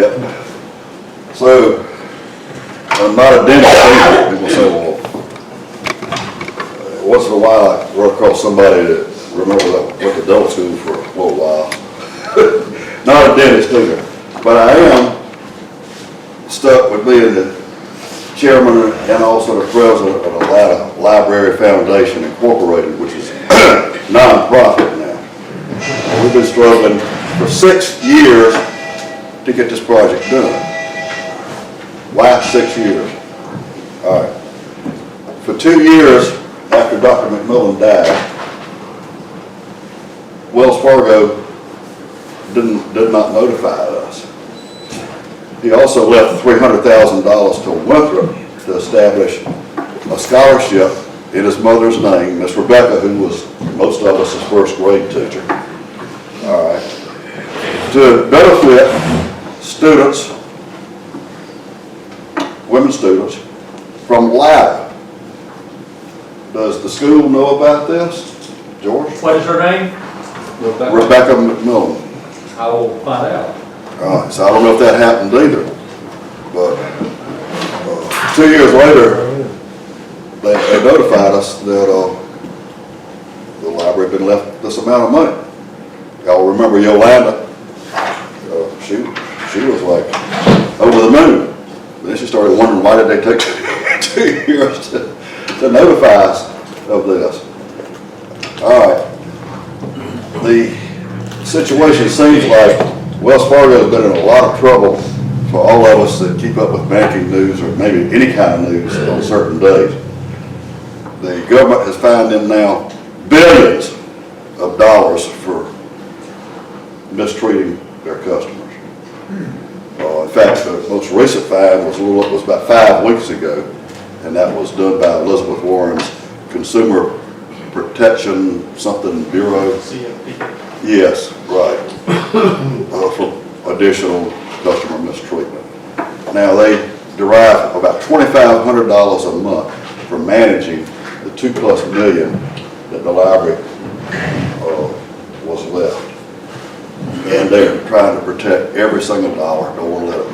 Yep. So, I'm not a dentist either. People say, well, once in a while I run across somebody that remembers I went to dental school for a little while. Not a dentist either. But I am stuck with being the chairman and also the president of the Latta Library Foundation Incorporated, which is non-profit now. We've been struggling for 6 years to get this project done. Why 6 years? All right. For 2 years after Dr. McMillan died, Wells Fargo did not notify us. He also left $300,000 to Winthrop to establish a scholarship in his mother's name, Miss Rebecca, who was most of us' first grade teacher. All right. To benefit students, women students, from Latta. Does the school know about this, George? What is her name? Rebecca McMillan. I will find out. All right, so I don't know if that happened either, but 2 years later, they notified us that the library had been left this amount of money. Y'all remember Yolanda? She was like over the moon. Then she started wondering, why did they take 2 years to notify us of this? All right. The situation seems like Wells Fargo has been in a lot of trouble for all of us that keep up with banking news or maybe any kind of news on certain days. The government has fined them now billions of dollars for mistreating their customers. In fact, the most recent fine was about 5 weeks ago, and that was done by Elizabeth Warren's Consumer Protection something Bureau. CFP. Yes, right. For additional customer mistreatment. Now they derive about $2,500 a month for managing the $2+ million that the library was left. And they're trying to protect every single dollar. Don't want to let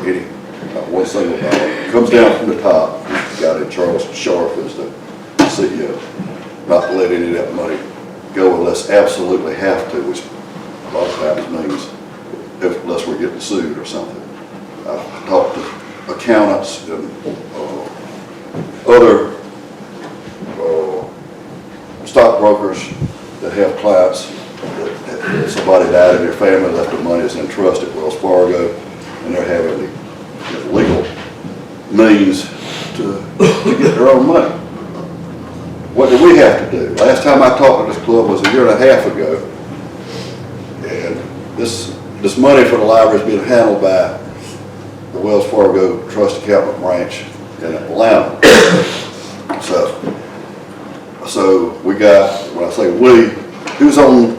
not one single dollar. It comes down from the top. The guy in Charles Sharp is the CEO. Not to let any of that money go unless absolutely have to, which a lot of times means unless we're getting sued or something. I've talked to accountants and other stockbrokers that have clients that somebody died in their family, left the money as in trust at Wells Fargo, and they're having the legal means to get their own money. What do we have to do? Last time I talked to this club was 1.5 years ago, and this money for the library is being handled by the Wells Fargo Trust Accountant Branch in Atlanta. So we got, when I say we, who's on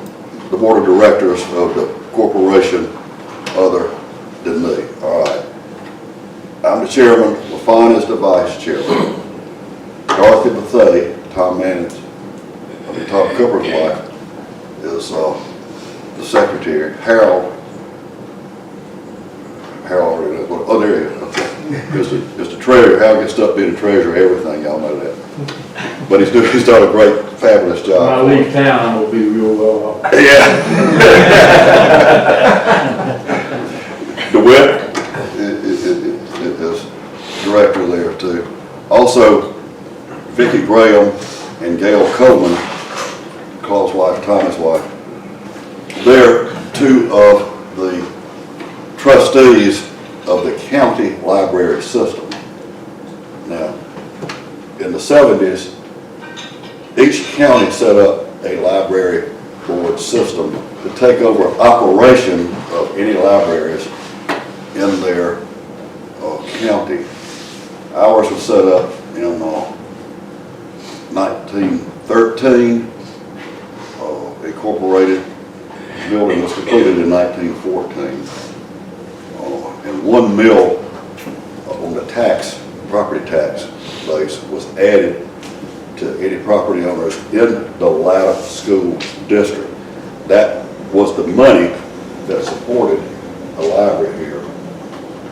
the board of directors of the corporation other than me? All right. I'm the chairman. LaFawn is the vice chairman. Dorothy Bethea, Tom Cooper's wife, is the secretary. Harold, oh, there he is. Okay. Is the treasurer. Harold gets up being the treasurer, everything, y'all know that. But he's done a great, fabulous job. When I leave town, I'm gonna be real well off. Yeah. DeWitt is director there too. Also, Vicki Graham and Gail Coleman, Claude's wife, Tommy's wife, they're two of the trustees of the county library system. Now, in the 70s, each county set up a library board system to take over operation of any libraries in their county. Ours was set up in 1913, incorporated. The building was completed in 1914. And 1 mil on the property tax base was added to any property owners in the Latta School District. That was the money that supported a library here.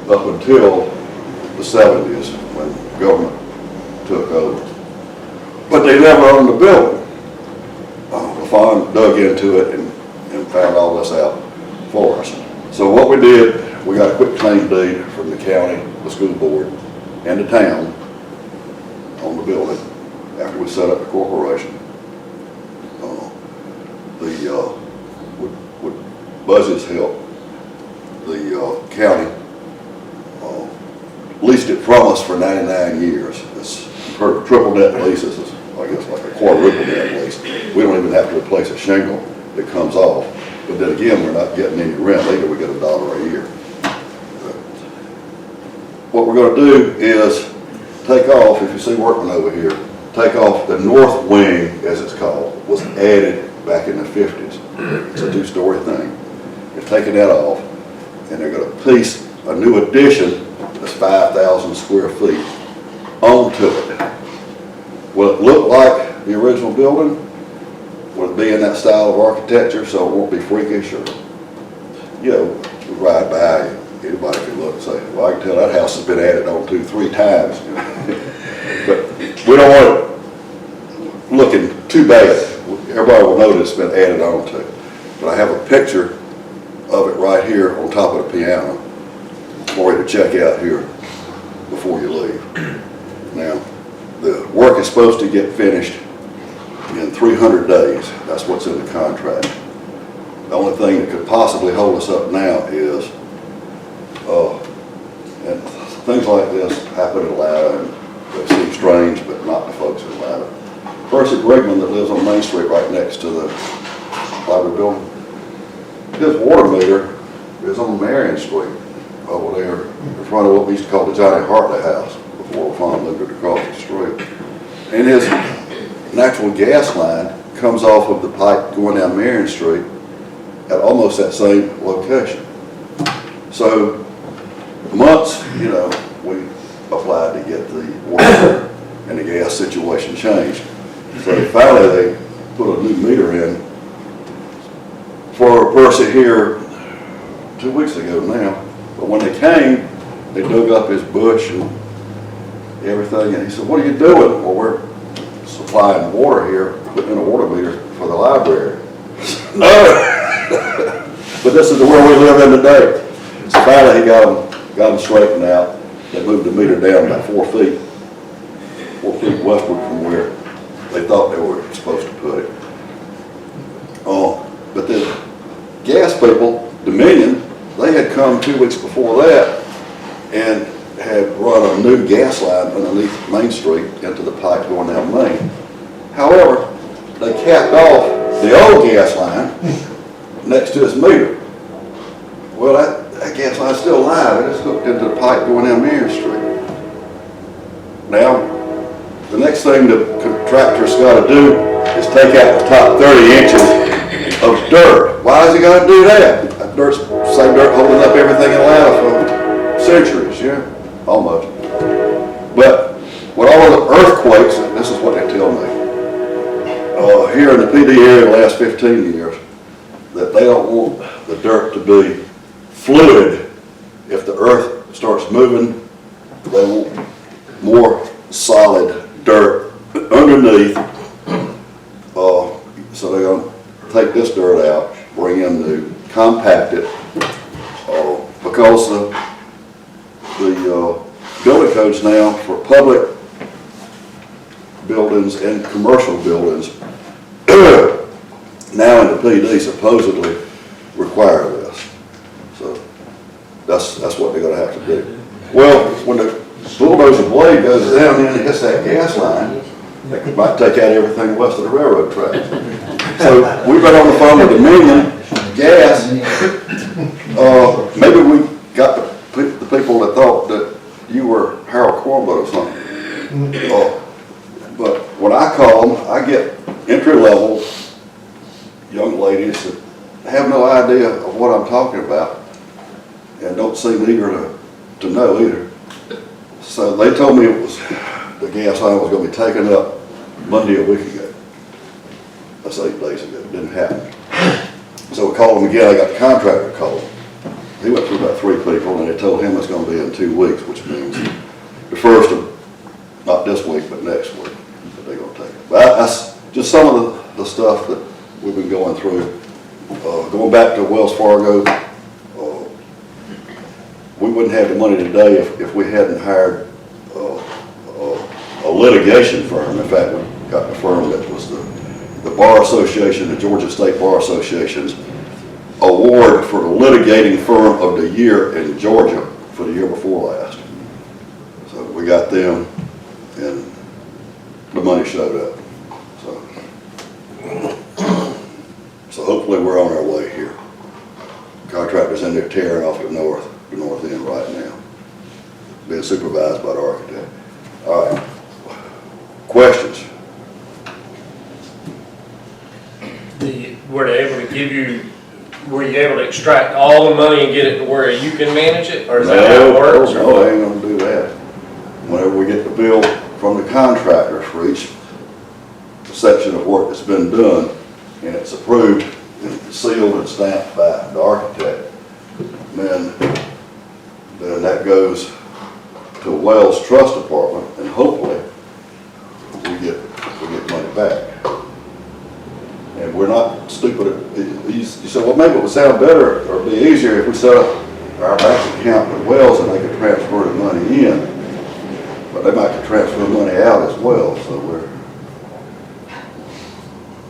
up until the 70s when government took over. But they never owned the building. The farm dug into it and found all this out for us. So what we did, we got a quick claim deed from the county, the school board, and the town on the building after we set up the corporation. With Buzz's help, the county leased it from us for 99 years. It's triple net leases, is, I guess, like a quadruple net lease. We don't even have to replace a shingle that comes off. But then again, we're not getting any rent either. We get $1 a year. What we're going to do is take off, if you see workmen over here, take off the north wing, as it's called, was added back in the 50s. It's a 2-story thing. They're taking that off, and they're going to piece a new addition that's 5,000 square feet onto it. Will it look like the original building? Will it be in that style of architecture so it won't be freakish? Or, you know, we ride by, anybody can look and say, well, I can tell that house has been added on to 3 times. But we don't want it looking too bad. Everybody will know that it's been added on to. But I have a picture of it right here on top of the piano for you to check out here before you leave. Now, the work is supposed to get finished in 300 days. That's what's in the contract. The only thing that could possibly hold us up now is, and things like this happen in Latta, and they seem strange, but not to folks in Latta. Percy Grigman that lives on Main Street right next to the library building, his water meter is on Marion Street over there in front of what we used to call the Johnny Hartley house before the farm moved across the street. And his natural gas line comes off of the pipe going down Marion Street at almost that same location. So months, you know, we applied to get the water and the gas situation changed. So finally they put a new meter in for a person here 2 weeks ago now. But when they came, they dug up his bush and everything, and he said, what are you doing? Well, we're supplying water here, putting in a water meter for the library. No! But this is the world we live in today. So finally he got them straightened out. They moved the meter down about 4 feet westward from where they thought they were supposed to put it. But the gas people, Dominion, they had come 2 weeks before that and had run a new gas line underneath Main Street into the pipe going down Main. However, they capped off the old gas line next to his meter. Well, that gas line's still alive. It is hooked into the pipe going down Marion Street. Now, the next thing the contractor's got to do is take out the top 30 inches of dirt. Why has he got to do that? That dirt's same dirt holding up everything in Latta for centuries, yeah, almost. But with all of the earthquakes, and this is what they tell me, here in the PD area in the last 15 years, that they don't want the dirt to be fluid. If the earth starts moving, they want more solid dirt underneath. So they're going to take this dirt out, bring in new, compact it, because the building codes now for public buildings and commercial buildings now in the PD supposedly require this. So that's what they're going to have to do. Well, when the bulldozer blade goes down in and hits that gas line, it might take out everything west of the railroad tracks. So we've been on the phone with Dominion Gas. Maybe we got the people that thought that you were Harold Cornblow or something. But when I call them, I get entry-level young ladies that have no idea of what I'm talking about and don't seem eager to know either. So they told me the gas line was going to be taken up Monday a week ago. That's 8 days ago. It didn't happen. So we called them again. I got the contractor called. He went through about 3 people. people, and they told him it's gonna be in 2 weeks, which means the first of, not this week, but next week, that they're gonna take it. But that's just some of the stuff that we've been going through. Going back to Wells Fargo, we wouldn't have the money today if we hadn't hired a litigation firm. In fact, we got the firm that was the Bar Association, the Georgia State Bar Association's award for the litigating firm of the year in Georgia for the year before last. So we got them, and the money showed up. So hopefully we're on our way here. Contractor's in there tearing off the north end right now, being supervised by the architect. All right, questions? Were they able to give you, were you able to extract all the money and get it to where you can manage it, or is that how it works? No, they ain't gonna do that. Whenever we get the bill from the contractor for each section of work that's been done, and it's approved and sealed and stamped by the architect, then that goes to Wells Trust Department, and hopefully we get money back. And we're not stupid. You said, well, maybe it would sound better or be easier if we set up our bank account with Wells and they could transfer the money in, but they might could transfer the money out as well. So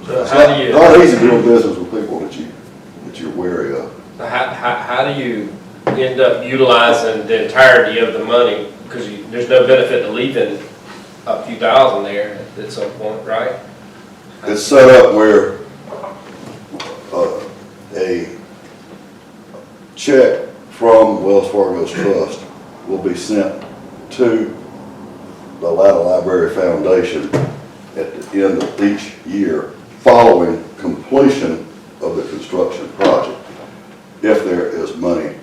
it's not easy doing business with people that you're wary of. How do you end up utilizing the entirety of the money? Because there's no benefit to leaving a few thousand there at some point, right? It's set up where a check from Wells Fargo's trust will be sent to the Latta Library Foundation at the end of each year following completion of the construction project, if there is money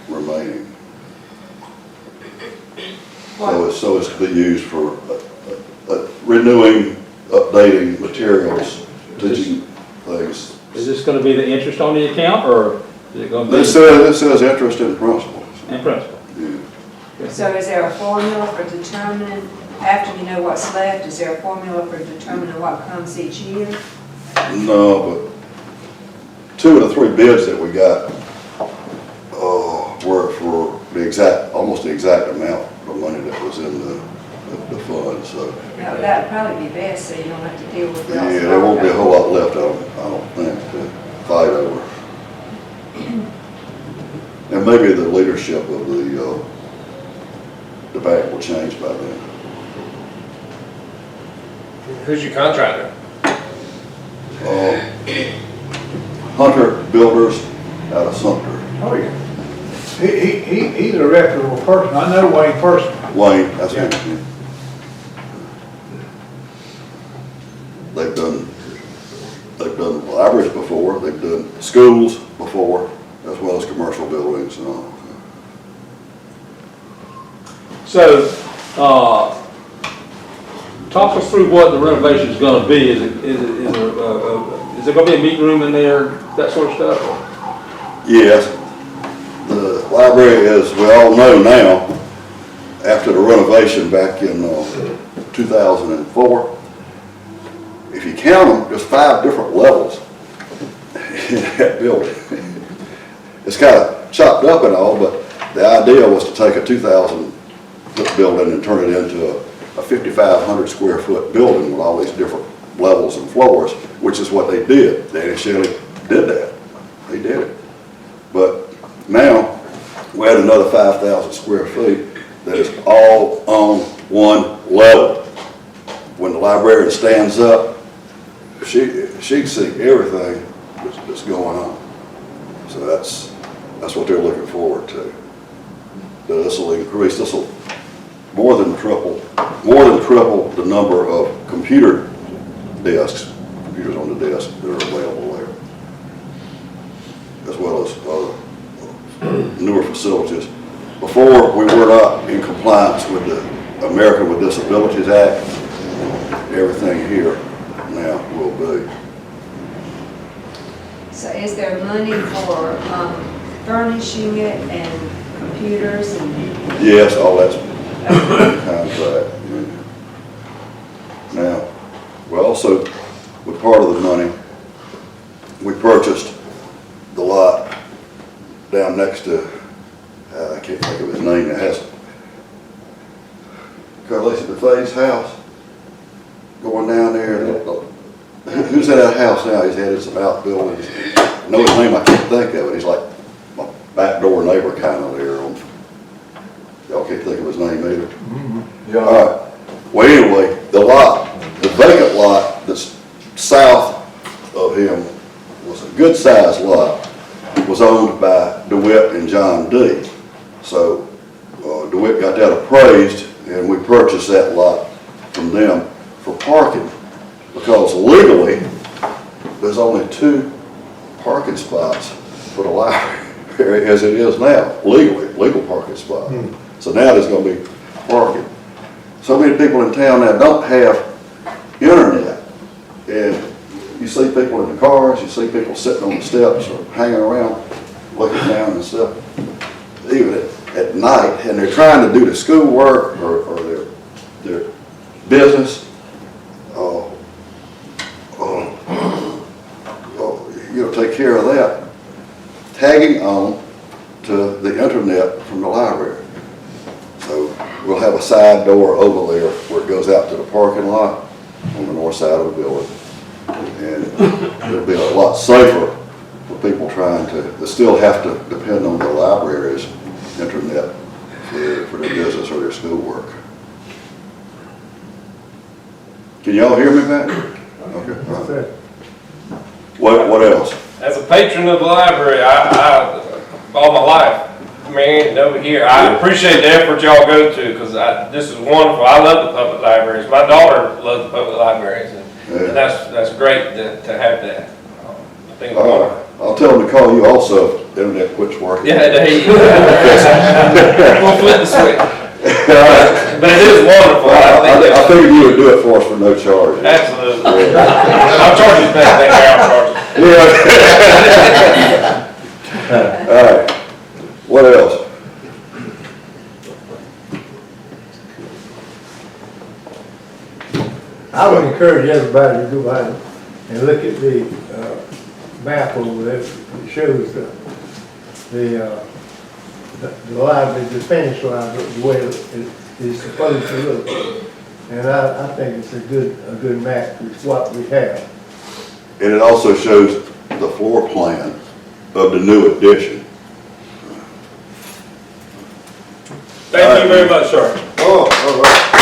remaining. So it's to be used for renewing, updating materials, teaching things. Is this going to be the interest on the account, or is it going to be? This says interest in principal. In principle. Yeah. So is there a formula for determining, after you know what's left, is there a formula for determining what comes each year? No, but 2 of the 3 bids that we got were for almost the exact amount of money that was in the fund. So Now, that'd probably be best, so you don't have to deal with Wells yeah, there won't be a whole lot left, I don't think, to fight over. And maybe the leadership of the bank will change by then. Who's your contractor? Hunter Builders out of Sumter. Oh, yeah. He's a reputable person. I know Wayne personally. Wayne, that's his name. They've done libraries before, they've done schools before, as well as commercial buildings and all. So, talk us through what the renovation is going to be. Is there going to be a meeting room in there, that sort of stuff? Yes, the library, as we all know now, after the renovation back in 2004, if you count them, there's 5 different levels in that building. It's kind of chopped up and all, but the idea was to take a 2,000-foot building and turn it into a 5,500 square foot building with all these different levels and floors, which is what they did. Danny Shelley did that. They did it. But now we had another 5,000 square feet that is all on one level. When the librarian stands up, she can see everything that's going on. So that's what they're looking forward to. This will increase. This will more than triple the number of computers on the desk that are available there, as well as newer facilities. Before, we were not in compliance with the American with Disabilities Act. Everything here now will be. So is there money for furnishing it and computers and, Yes, all that's contract. Now, we also, with part of the money, we purchased the lot down next to, I can't think of his name, it has Carlisa DeFay's house, going down there. Who's in that house now? He's headed some outbuildings. I know his name, I can't think of it. He's like my backdoor neighbor kind of there. Y'all can't think of his name either. All right. Well, anyway, the vacant lot that's south of him was a good sized lot, was owned by DeWitt and John D. So DeWitt got that appraised, and we purchased that lot from them for parking, because legally, there's only 2 parking spots for the library as it is now, legal parking spot. So now there's gonna be parking. So many people in town now don't have internet, and you see people in the cars, you see people sitting on the steps or hanging around, looking down and stuff, even at night, and they're trying to do the schoolwork or their business. Take care of that, tagging on to the internet from the library. So we'll have a side door over there where it goes out to the parking lot on the north side of the building. And it'll be a lot safer for people trying to still have to depend on the library's internet for their business or their schoolwork. Can y'all hear me back? Okay. All right. What else? As a patron of the library, I all my life, man, over here, I appreciate the effort y'all go to, because this is wonderful. I love the public libraries. My daughter loves the public libraries, and that's great to have that. I think it's wonderful. I'll tell them to call you also if the internet quits working. Yeah, we'll flip the switch. But it is wonderful. I figured you would do it for us for no charge. Absolutely. I'll charge you that thing. I'll charge you. Yeah. All right. What else? I would encourage everybody to go out and look at the map over there. It shows the library, the finished library, the way it is supposed to look. And I think it's a good map. It's what we have. And it also shows the floor plan of the new addition. Thank you very much, sir. Oh, all right.